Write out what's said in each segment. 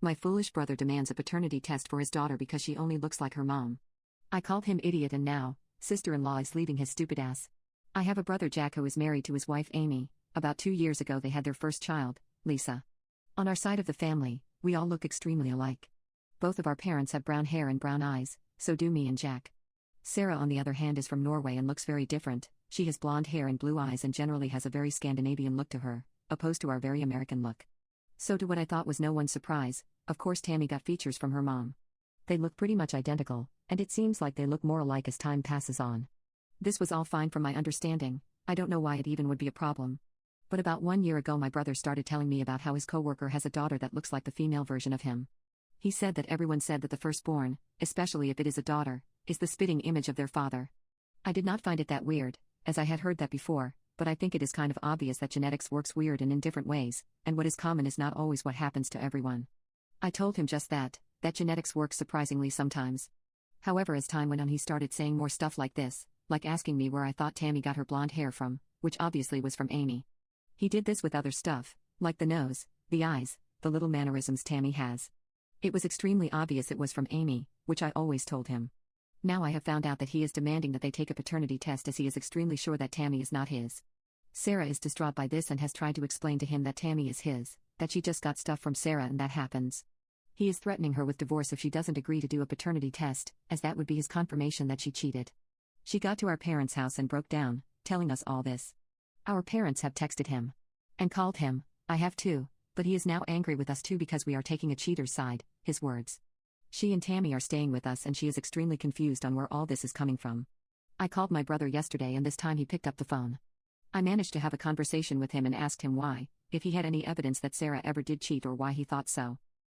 My foolish brother demands a paternity test for his daughter because she only looks like her mom. I called him idiot and now, sister-in-law is leaving his stupid ass. I have a brother Jack who is married to his wife Amy. About 2 years ago they had their first child, Lisa. On our side of the family, we all look extremely alike. Both of our parents have brown hair and brown eyes, so do me and Jack. Sarah on the other hand is from Norway and looks very different. She has blonde hair and blue eyes and generally has a very Scandinavian look to her, opposed to our very American look. So to what I thought was no one's surprise, of course Tammy got features from her mom. They look pretty much identical, and it seems like they look more alike as time passes on. This was all fine from my understanding. I don't know why it even would be a problem. But about 1 year ago my brother started telling me about how his coworker has a daughter that looks like the female version of him. He said that everyone said that the firstborn, especially if it is a daughter, is the spitting image of their father. I did not find it that weird, as I had heard that before, but I think it is kind of obvious that genetics works weird and in different ways, and what is common is not always what happens to everyone. I told him just that genetics works surprisingly sometimes. However, as time went on he started saying more stuff like this, like asking me where I thought Tammy got her blonde hair from, which obviously was from Amy. He did this with other stuff, like the nose, the eyes, the little mannerisms Tammy has. It was extremely obvious it was from Amy, which I always told him. Now I have found out that he is demanding that they take a paternity test as he is extremely sure that Tammy is not his. Sarah is distraught by this and has tried to explain to him that Tammy is his, that she just got stuff from Sarah and that happens. He is threatening her with divorce if she doesn't agree to do a paternity test, as that would be his confirmation that she cheated. She got to our parents' house and broke down, telling us all this. Our parents have texted him. And called him. I have too, but he is now angry with us too because we are taking a cheater's side, his words. She and Tammy are staying with us and she is extremely confused on where all this is coming from. I called my brother yesterday and this time he picked up the phone. I managed to have a conversation with him and asked him why, if he had any evidence that Sarah ever did cheat or why he thought so.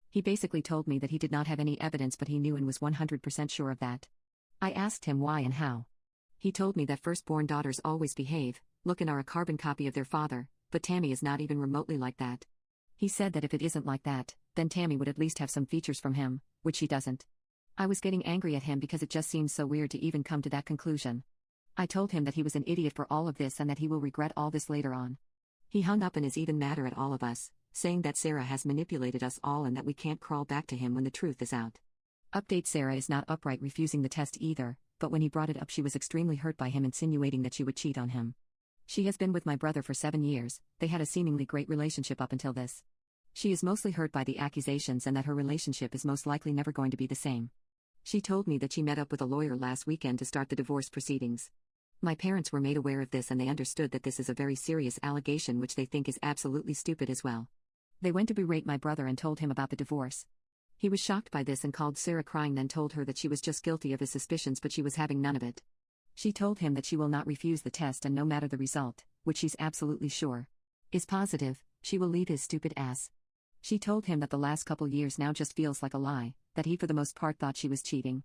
He basically told me that he did not have any evidence but he knew and was 100% sure of that. I asked him why and how. He told me that firstborn daughters always behave, look and are a carbon copy of their father, but Tammy is not even remotely like that. He said that if it isn't like that, then Tammy would at least have some features from him, which she doesn't. I was getting angry at him because it just seems so weird to even come to that conclusion. I told him that he was an idiot for all of this and that he will regret all this later on. He hung up and is even madder at all of us, saying that Sarah has manipulated us all and that we can't crawl back to him when the truth is out. Update: Sarah is not upright refusing the test either, but when he brought it up she was extremely hurt by him insinuating that she would cheat on him. She has been with my brother for 7 years, they had a seemingly great relationship up until this. She is mostly hurt by the accusations and that her relationship is most likely never going to be the same. She told me that she met up with a lawyer last weekend to start the divorce proceedings. My parents were made aware of this and they understood that this is a very serious allegation which they think is absolutely stupid as well. They went to berate my brother and told him about the divorce. He was shocked by this and called Sarah crying, then told her that she was just guilty of his suspicions but she was having none of it. She told him that she will not refuse the test and no matter the result, which she's absolutely sure is positive, she will leave his stupid ass. She told him that the last couple years now just feels like a lie, that he for the most part thought she was cheating.